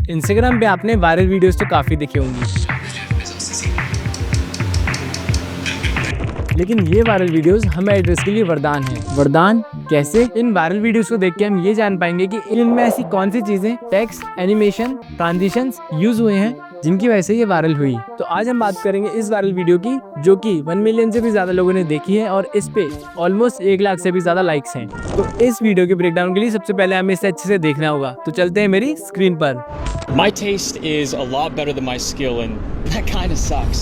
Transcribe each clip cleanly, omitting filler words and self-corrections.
Instagram पे आपने viral videos तो काफ़ी देखे होंगी, लेकिन ये वायरल वीडियोस हम एडिटर्स के लिए वरदान है। वरदान कैसे? इन वायरल वीडियोस को देख के हम ये जान पाएंगे कि इनमें ऐसी कौन सी चीजें, टेक्स्ट, एनिमेशन, ट्रांजिशंस यूज हुए हैं जिनकी वजह से ये वायरल हुई। तो आज हम बात करेंगे इस वायरल वीडियो की, जो कि 1 मिलियन से भी ज्यादा लोगों ने देखी है और इस पे ऑलमोस्ट 1 लाख से भी ज्यादा लाइक्स हैं। तो इस वीडियो के ब्रेकडाउन के लिए सबसे पहले हमें इसे अच्छे से देखना होगा। तो चलते हैं मेरी स्क्रीन पर। My taste is a lot better than my skill, and that kind of sucks.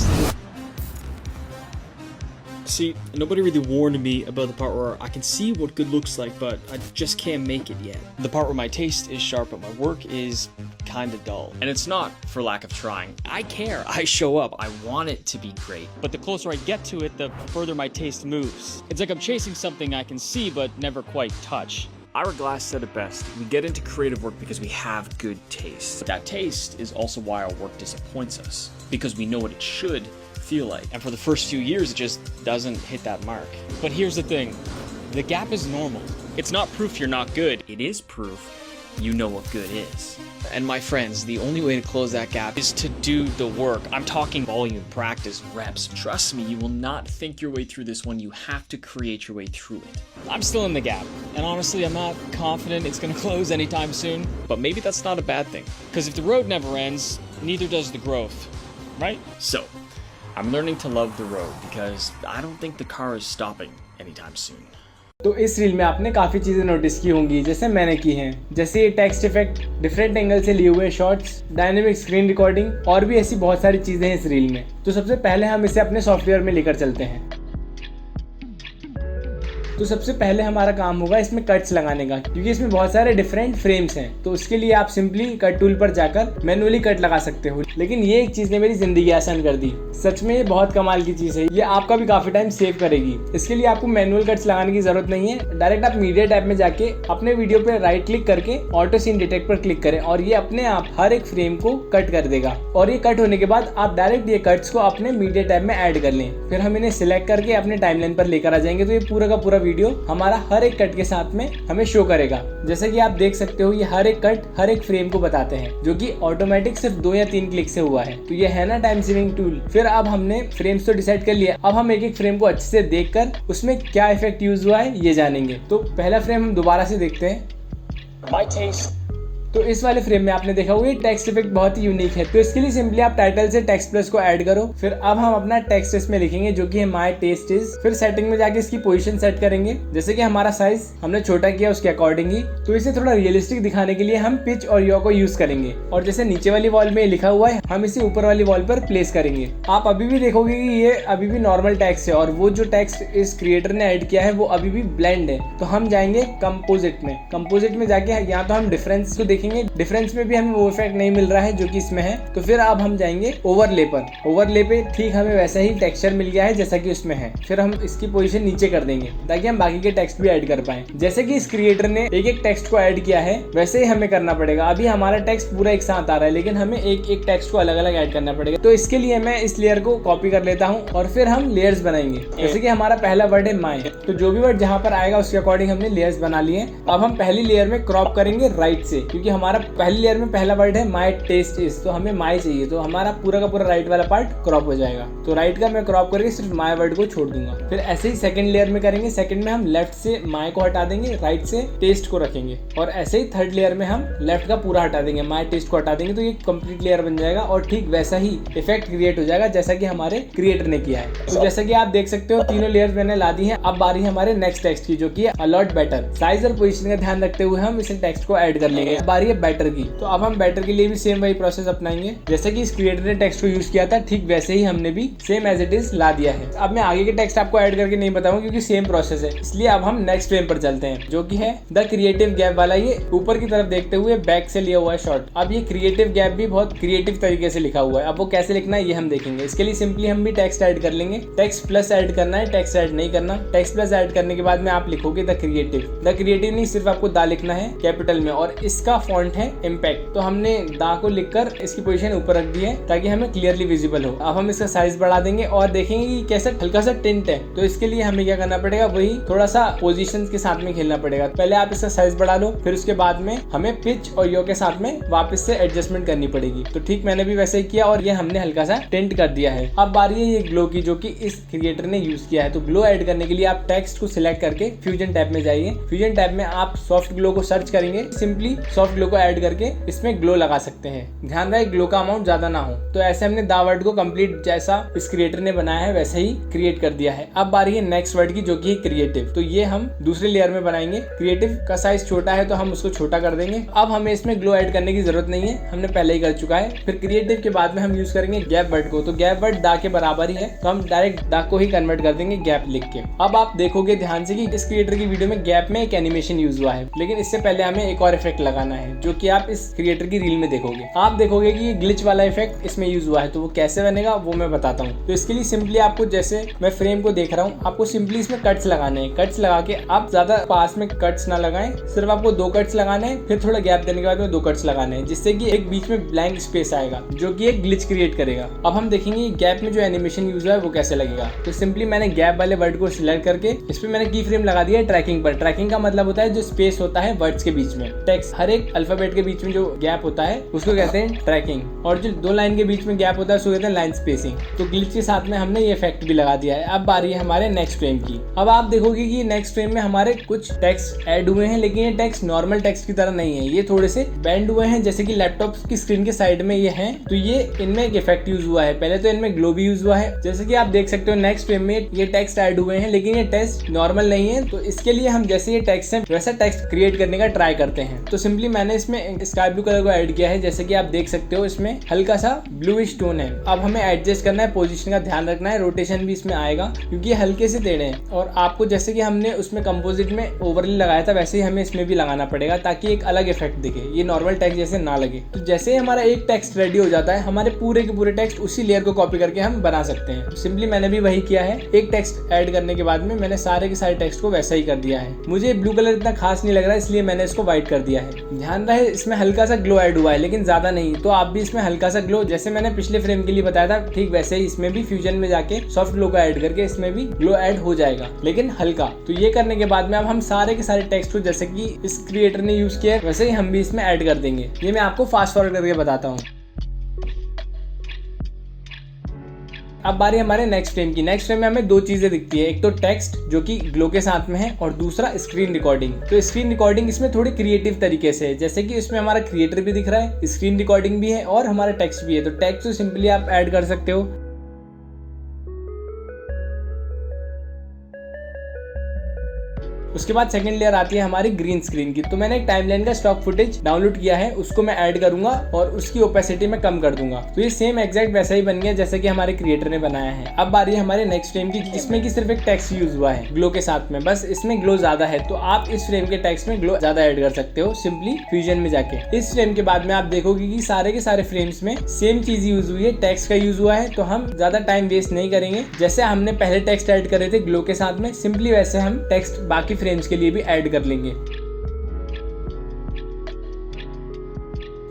See, nobody really warned me about the part where I can see what good looks like, but I just can't make it yet. The part where my taste is sharp but my work is kind of dull. And it's not for lack of trying. I care. I show up. I want it to be great. But the closer I get to it, the further my taste moves. It's like I'm chasing something I can see but never quite touch. Ira Glass said it best. We get into creative work because we have good taste. But that taste is also why our work disappoints us, because we know what it should feel like. And for the first few years, it just doesn't hit that mark. But here's the thing. The gap is normal. It's not proof you're not good. It is proof you know what good is. And my friends, the only way to close that gap is to do the work. I'm talking volume, practice, reps. Trust me, you will not think your way through this one. You have to create your way through it. I'm still in the gap. And honestly, I'm not confident it's going to close anytime soon. But maybe that's not a bad thing. Because if the road never ends, neither does the growth. Right? So, I'm learning to love the road because I don't think the car is stopping anytime soon. तो इस reel में आपने काफ़ी चीज़ें notice की होंगी, जैसे मैंने की हैं, जैसे ये टेक्स्ट इफेक्ट, डिफरेंट एंगल से लिए हुए शॉट्स, डायनेमिक स्क्रीन रिकॉर्डिंग और भी ऐसी बहुत सारी चीज़ें हैं इस रील में। तो सबसे पहले हम इसे अपने सॉफ्टवेयर में लेकर चलते हैं। तो सबसे पहले हमारा काम होगा इसमें कट्स लगाने का, क्योंकि इसमें बहुत सारे डिफरेंट फ्रेम्स हैं। तो उसके लिए आप सिंपली कट टूल पर जाकर मैनुअली कट लगा सकते हो। लेकिन ये एक चीज़ ने मेरी ज़िंदगी आसान कर दी। सच में ये बहुत कमाल की चीज़ है, ये आपका भी काफ़ी टाइम सेव करेगी। इसके लिए आपको मैनुअल कट्स लगाने की ज़रूरत नहीं है। डायरेक्ट आप मीडिया टैब में जाके अपने वीडियो पर राइट क्लिक करके ऑटो सीन डिटेक्ट पर क्लिक करें और ये अपने आप हर एक फ्रेम को कट कर देगा। और ये कट होने के बाद आप डायरेक्ट ये कट्स को अपने मीडिया टैब में ऐड कर लें। फिर हम इन्हें सिलेक्ट करके अपने टाइमलाइन पर लेकर आ जाएंगे। तो ये पूरा का पूरा वीडियो हमारा हर एक कट के साथ में हमें शो करेगा। जैसा कि आप देख सकते हो, ये हर एक कट हर एक फ्रेम को बताते हैं, जो कि ऑटोमेटिक सिर्फ 2 या 3 क्लिक से हुआ है। तो ये है ना टाइम सेविंग टूल। फिर अब हमने फ्रेम्स तो डिसाइड कर लिया। अब हम एक एक फ्रेम को अच्छे से देखकर उसमें क्या इफेक्ट यूज हुआ है ये जानेंगे। तो पहला फ्रेम हम दोबारा से देखते हैं। My taste. तो इस वाले फ्रेम में आपने देखा हुआ ये टेक्स्ट इफेक्ट बहुत ही यूनिक है। तो इसके लिए सिंपली आप टाइटल से टेक्स्ट प्लस को ऐड करो। फिर अब हम अपना टेक्स्ट इसमें लिखेंगे, जो कि है माय टेस्ट इज। फिर सेटिंग में जाके इसकी पोजीशन सेट करेंगे, जैसे कि हमारा साइज हमने छोटा किया उसके अकॉर्डिंग ही। तो इसे थोड़ा रियलिस्टिक दिखाने के लिए हम पिच और यो को यूज करेंगे। और जैसे नीचे वाली वॉल में लिखा हुआ है, हम इसे ऊपर वाली वॉल पर प्लेस करेंगे। आप अभी भी देखोगे कि ये अभी भी नॉर्मल टेक्स्ट है और वो जो टेक्स्ट इस क्रिएटर ने ऐड किया है वो अभी भी ब्लेंड है। तो हम जाएंगे कंपोजिट में। कंपोजिट में जाके यहाँ तो हम डिफरेंस को देखेंगे। डिफरेंस भी हमें वो इफेक्ट नहीं मिल रहा है जो कि इसमें है। तो फिर अब हम जाएंगे ओवरले पर। ओवरले पे ठीक हमें वैसा ही टेक्सचर मिल गया है जैसा कि उसमें है। फिर हम इसकी पोजीशन नीचे कर देंगे ताकि हम बाकी के टेक्स्ट भी ऐड कर पाए। जैसे कि इस क्रिएटर ने एक एक टेक्स्ट को ऐड किया है, वैसे ही हमें करना पड़ेगा। अभी हमारा टेक्स्ट पूरा एक साथ आ रहा है, लेकिन हमें एक एक टेक्स्ट को अलग अलग ऐड करना पड़ेगा। तो इसके लिए मैं इस लेयर को कॉपी कर लेता हूँ और फिर हम लेयर्स बनाएंगे। जैसे कि हमारा पहला वर्ड है माय, तो जो भी वर्ड जहाँ पर आएगा उसके अकॉर्डिंग हमने लेयर्स बना लिए। अब हम पहली लेयर में क्रॉप करेंगे राइट से, क्योंकि हमारा पहली लेयर में पहला वर्ड है माय टेस्ट इज। तो हमें माय चाहिए, तो हमारा पूरा का पूरा राइट वाला पार्ट क्रॉप हो जाएगा। तो राइट का मैं क्रॉप करके सिर्फ माय वर्ड को छोड़ दूंगा। फिर ऐसे ही सेकंड लेयर में करेंगे। सेकंड में हम लेफ्ट से माय को हटा देंगे, राइट से टेस्ट को रखेंगे। और ऐसे ही थर्ड लेयर में हम लेफ्ट का पूरा हटा देंगे, माय टेस्ट को हटा देंगे। तो ये कंप्लीट लेयर बन जाएगा और ठीक वैसा ही इफेक्ट क्रिएट हो जाएगा जैसा कि हमारे क्रिएटर ने किया है। तो जैसा कि आप देख सकते हो, तीनों लेयर मैंने ला दी है। अब बारी हमारे नेक्स्ट टेक्स्ट की, जो की है अलॉट बेटर। साइज और पोजीशन का ध्यान रखते हुए हम इसे टेक्स्ट को ऐड कर लेंगे। बारी है बेटर की। तो अब हम बेटर के लिए भी सेम वही प्रोसेस अपनाएंगे जैसे कि इस क्रिएटर ने टेक्स्ट को यूज किया था, ठीक वैसे ही हमने भी सेम एज इट इज ला दिया है। अब मैं आगे के टेक्स्ट आपको ऐड करके नहीं बताऊंगा क्योंकि सेम प्रोसेस है, इसलिए अब हम नेक्स्ट फ्रेम पर चलते हैं, जो कि है द क्रिएटिव गैप वाला। ये ऊपर की तरफ देखते हुए बैक से लिया हुआ है शॉट। अब ये क्रिएटिव गैप भी बहुत क्रिएटिव तरीके से लिखा हुआ है। अब वो कैसे लिखना है ये हम देखेंगे। इसके लिए सिंपली हम भी टेक्स्ट ऐड कर लेंगे। टेक्स्ट प्लस ऐड करना है, टेक्स्ट ऐड नहीं करना। टेक्स्ट प्लस ऐड करने के बाद में आप लिखोगे द क्रिएटिव। द क्रिएटिव नहीं, सिर्फ आपको द लिखना है कैपिटल में, और इसका फॉन्ट है इम्पैक्ट, तो हमने दा को लिखकर इसकी पोजीशन ऊपर रख दी है ताकि हमें क्लियरली विजिबल हो। अब हम इसका साइज बढ़ा देंगे और देखेंगे कि कैसा हल्का सा टिंट है। तो इसके लिए हमें क्या करना पड़ेगा, वही थोड़ा सा पोजीशंस के साथ में खेलना पड़ेगा। पहले आप इसका साइज बढ़ा लो, फिर उसके बाद में हमें पिच और यो के साथ में वापस से एडजस्टमेंट करनी पड़ेगी। तो ठीक मैंने भी वैसे ही किया और ये हमने हल्का सा टिंट कर दिया है। अब बारी है ये ग्लो की, जो कि इस क्रिएटर ने यूज किया है। तो ग्लो ऐड करने के लिए आप टेक्स्ट को सिलेक्ट करके फ्यूजन टैब में जाइए। फ्यूजन टैब में आप सॉफ्ट ग्लो को सर्च करेंगे, सिंपली सॉफ्ट ग्लो को ऐड करके इसमें ग्लो लगा सकते हैं। ध्यान रहे ग्लो का अमाउंट ज्यादा ना हो। तो ऐसे हमने दा वर्ड को कंप्लीट जैसा इस क्रिएटर ने बनाया है वैसे ही क्रिएट कर दिया है। अब बारी है नेक्स्ट वर्ड की, जो कि क्रिएटिव। तो ये हम दूसरे लेयर में बनाएंगे। क्रिएटिव का साइज छोटा है तो हम उसको छोटा कर देंगे। अब हमें इसमें ग्लो ऐड करने की जरूरत नहीं है, हमने पहले ही कर चुका है। फिर क्रिएटिव के बाद में हम यूज करेंगे गैप वर्ड को। तो गैप वर्ड दा के बराबर ही है, तो हम डायरेक्ट दा को ही कन्वर्ट कर देंगे गैप लिख के। अब आप देखोगे ध्यान से कि इस क्रिएटर की वीडियो में गैप में एक एनिमेशन यूज हुआ है, लेकिन इससे पहले हमें एक और इफेक्ट लगाना है जो कि आप इस क्रिएटर की रील में देखोगे। आप देखोगे कि ये ग्लिच वाला इफेक्ट इसमें यूज हुआ है। तो वो कैसे बनेगा वो मैं बताता हूँ। तो इसके लिए सिंपली आपको, जैसे मैं फ्रेम को देख रहा हूँ, आपको सिंपली इसमें कट्स लगाने हैं। कट्स लगा के आप ज्यादा पास में कट्स ना लगाएं, सिर्फ आपको 2 कट्स लगाने हैं। फिर थोड़ा गैप देने के बाद में 2 कट्स लगाने हैं, जिससे कि एक बीच में ब्लैंक स्पेस आएगा जो कि एक ग्लिच क्रिएट करेगा। अब हम देखेंगे गैप में जो एनिमेशन यूज हुआ है वो कैसे लगेगा। तो सिंपली मैंने गैप वाले वर्ड को सिलेक्ट करके इस पे मैंने की फ्रेम लगा दिया है ट्रैकिंग पर। ट्रैकिंग का मतलब होता है जो स्पेस होता है वर्ड्स के बीच में, टेक्स्ट हर एक अल्फाबेट के बीच में जो गैप होता है उसको कहते हैं ट्रैकिंग। और जो 2 लाइन के बीच में गैप होता है उसको कहते हैं लाइन स्पेसिंग। तो ग्लिच के साथ में हमने ये इफेक्ट भी लगा दिया है। अब बारी है हमारे नेक्स्ट फ्रेम की। अब आप देखोगे कि नेक्स्ट फ्रेम में हमारे कुछ टेक्स्ट ऐड हुए हैं, लेकिन ये टेक्स्ट नॉर्मल टेक्स्ट की तरह नहीं है, ये थोड़े से बेंड हुए हैं, जैसे कि लैपटॉप की स्क्रीन के साइड में ये हैं। तो ये इनमें एक इफेक्ट यूज हुआ है। पहले तो इनमें ग्लो भी यूज हुआ है, जैसे कि आप देख सकते हो नेक्स्ट फ्रेम में ये टेक्स्ट ऐड हुए हैं, लेकिन ये टेक्स्ट नॉर्मल नहीं है। तो इसके लिए हम जैसे ये टेक्स्ट है वैसा टेक्स्ट क्रिएट करने का ट्राई करते हैं। तो सिंपली मैंने इसमें स्काई ब्लू कलर को ऐड किया है, जैसे कि आप देख सकते हो इसमें हल्का सा ब्लूइश टोन है। अब हमें एडजस्ट करना है, पोजीशन का ध्यान रखना है, रोटेशन भी इसमें आएगा क्योंकि ये हल्के से टेढ़े हैं। और आपको जैसे कि हमने उसमें कंपोजिट में ओवरले लगाया था वैसे ही हमें इसमें भी लगाना पड़ेगा ताकि एक अलग इफेक्ट दिखे, ये नॉर्मल टेक्स्ट जैसे ना लगे। तो जैसे ही हमारा एक टेक्स्ट रेडी हो जाता है, हमारे पूरे के पूरे टेक्स्ट उसी लेयर को कॉपी करके हम बना सकते हैं। सिंपली मैंने भी वही किया है। एक टेक्स्ट ऐड करने के बाद में मैंने सारे के सारे टेक्स्ट को वैसा ही कर दिया है। मुझे ब्लू कलर इतना खास नहीं लग रहा है, इसलिए मैंने इसको व्हाइट कर दिया है। ध्यान रहे इसमें हल्का सा ग्लो ऐड हुआ है, लेकिन ज्यादा नहीं। तो आप भी इसमें हल्का सा ग्लो, जैसे मैंने पिछले फ्रेम के लिए बताया था, ठीक वैसे ही इसमें भी फ्यूजन में जाके सॉफ्ट ग्लो को ऐड करके इसमें भी ग्लो ऐड हो जाएगा, लेकिन हल्का। तो ये करने के बाद में अब हम सारे के सारे टेक्स्ट को जैसे कि इस क्रिएटर ने यूज किया है वैसे ही हम भी इसमें ऐड कर देंगे। ये मैं आपको फास्ट फॉरवर्ड करके बताता हूँ। अब बारी हमारे नेक्स्ट फ्रेम की। नेक्स्ट फ्रेम में हमें 2 चीजें दिखती है, एक तो टेक्स्ट जो कि ग्लो के साथ में है और दूसरा स्क्रीन रिकॉर्डिंग। तो स्क्रीन रिकॉर्डिंग इसमें थोड़ी क्रिएटिव तरीके से है, जैसे कि इसमें हमारा क्रिएटर भी दिख रहा है, स्क्रीन रिकॉर्डिंग भी है और हमारा टेक्स्ट भी है। तो टेक्स्ट तो सिंपली आप ऐड कर सकते हो। उसके बाद सेकंड लेयर आती है हमारी ग्रीन स्क्रीन की। तो मैंने एक टाइमलाइन का स्टॉक फुटेज डाउनलोड किया है, उसको मैं ऐड करूंगा और उसकी ओपेसिटी में कम कर दूंगा। तो ये सेम एग्जैक्ट वैसा ही बन गया जैसे कि हमारे क्रिएटर ने बनाया है। अब बारी है हमारे नेक्स्ट फ्रेम की, जिसमें कि सिर्फ एक टेक्स्ट यूज हुआ है ग्लो के साथ में, बस इसमें ग्लो ज्यादा है। तो आप इस फ्रेम के टेक्स्ट में ग्लो ज्यादा ऐड कर सकते हो सिंपली फ्यूजन में जाके। इस फ्रेम के बाद में आप देखोगे कि सारे के सारे फ्रेम्स में सेम चीज यूज हुई है, टेक्स्ट का यूज हुआ है। तो हम ज्यादा टाइम वेस्ट नहीं करेंगे, जैसे हमने पहले टेक्स्ट ऐड करे थे ग्लो के साथ में, सिंपली वैसे हम टेक्स्ट बाकी फ्रेम्स के लिए भी ऐड कर लेंगे।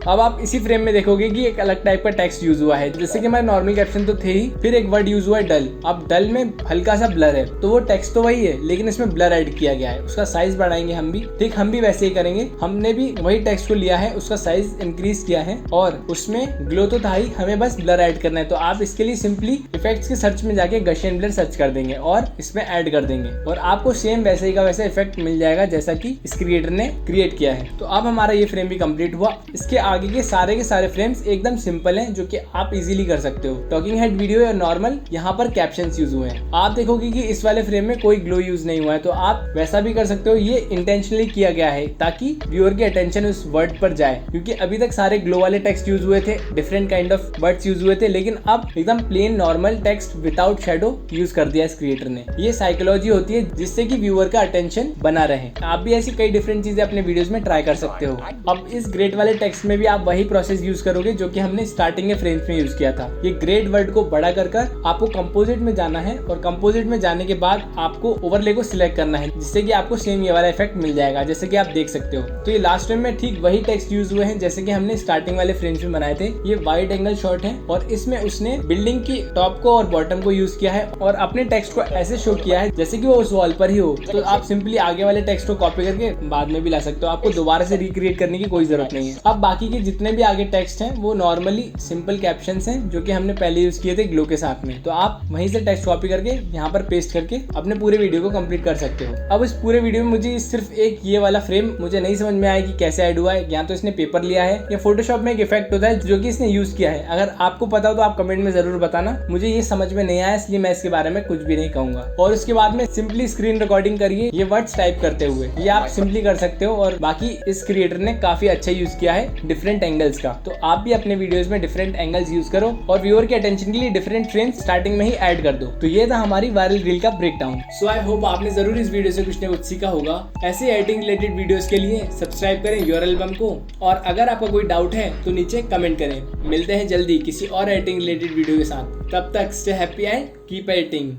अब आप इसी फ्रेम में देखोगे कि एक अलग टाइप का टेक्स्ट यूज हुआ है, जैसे कि हमारे नॉर्मल कैप्शन तो थे ही, फिर एक वर्ड यूज हुआ है डल। अब डल में हल्का सा ब्लर है, तो वो टेक्स्ट तो वही है लेकिन इसमें ब्लर ऐड किया गया है। उसका साइज बढ़ाएंगे हम भी, ठीक हम भी वैसे ही करेंगे। हमने भी वही टेक्स्ट को लिया है, उसका साइज इंक्रीज किया है और उसमें ग्लो तो था ही, हमें बस ब्लर ऐड करना है। तो आप इसके लिए सिंपली इफेक्ट्स के सर्च में जाके गशियन ब्लर सर्च कर देंगे और इसमें ऐड कर देंगे और आपको सेम वैसे ही का वैसा इफेक्ट मिल जाएगा जैसा कि इस क्रिएटर ने क्रिएट किया है। तो अब हमारा ये फ्रेम भी कंप्लीट हुआ। इसके आगे के सारे फ्रेम्स एकदम सिंपल हैं, जो कि आप इजीली कर सकते हो। टॉकिंग हेड वीडियो या नॉर्मल, यहाँ पर कैप्शंस यूज हुए हैं। आप देखोगे कि इस वाले फ्रेम में कोई ग्लो यूज नहीं हुआ है, तो आप वैसा भी कर सकते हो। ये इंटेंशनली किया गया है ताकि व्यूअर की अटेंशन उस वर्ड पर जाए, क्योंकि अभी तक सारे ग्लो वाले टेक्स्ट यूज हुए थे, different kind of words use हुए थे, लेकिन अब एकदम plain normal text without shadow use कर दिया इस क्रिएटर ने। ये साइकोलॉजी होती है जिससे कि व्यूअर का अटेंशन बना रहे। आप भी ऐसी कई डिफरेंट चीजें अपने वीडियोस में ट्राई कर सकते हो। अब इस ग्रेट वाले टेक्स्ट में भी भी आप वही प्रोसेस यूज करोगे जो कि हमने स्टार्टिंग के फ्रेम्स में यूज किया था। ये ग्रेड वर्ड को बड़ा कर आपको कंपोजिट में जाना है और कंपोजिट में जाने के बाद आपको ओवरले को सिलेक्ट करना है, जिससे कि आपको सेम ये वाला इफेक्ट मिल जाएगा, जैसे कि आप देख सकते हो। तो ये लास्ट फ्रेम में ठीक वही टेक्स्ट यूज हुए हैं जैसे कि हमने स्टार्टिंग वाले फ्रेम्स में बनाए थे। ये वाइड एंगल शॉट है और इसमें उसने बिल्डिंग की टॉप को और बॉटम को यूज किया है और अपने टेक्स्ट को ऐसे शो किया है जैसे कि वो उस वॉल पर ही हो। तो आप सिंपली आगे वाले टेक्स्ट को कॉपी करके बाद में भी ला सकते हो, आपको दोबारा से रिक्रिएट करने की कोई जरूरत नहीं है। अब बाकी के जितने भी आगे टेक्स्ट हैं वो नॉर्मली सिंपल कैप्शंस हैं जो कि हमने पहले यूज किए थे ग्लो के साथ में। तो आप वहीं से टेक्स्ट कॉपी करके यहाँ पर पेस्ट करके अपने पूरे वीडियो को कंप्लीट कर सकते हो। अब इस पूरे वीडियो में मुझे सिर्फ एक ये वाला फ्रेम मुझे नहीं समझ में आया कि कैसे ऐड हुआ है। या तो इसने पेपर लिया है या फोटोशॉप में एक इफेक्ट होता है जो कि इसने यूज किया है। अगर आपको पता हो तो आप कमेंट में जरूर बताना। मुझे ये समझ में नहीं आया इसलिए मैं इसके बारे में कुछ भी नहीं कहूंगा। और उसके बाद में सिंपली स्क्रीन रिकॉर्डिंग करिए ये वर्ड्स टाइप करते हुए, ये आप सिंपली कर सकते हो। और बाकी इस क्रिएटर ने काफी अच्छा यूज किया है डिफरेंट एंगल्स का। तो आप भी अपने वीडियोस में डिफरेंट एंगल्स यूज करो और व्यूअर के अटेंशन के लिए डिफरेंट फ्रेम्स स्टार्टिंग में ही ऐड कर दो। तो ये था हमारी वायरल रील का ब्रेकडाउन। सो आई होप आपने जरूर इस वीडियो से कुछ न कुछ सीखा होगा। ऐसे एडिटिंग रिलेटेड वीडियोस के लिए सब्सक्राइब करें योर एल्बम को और अगर आपका कोई डाउट है तो नीचे कमेंट करें। मिलते हैं जल्दी किसी और एडिटिंग रिलेटेड वीडियो के साथ। तब तक stay happy and keep editing.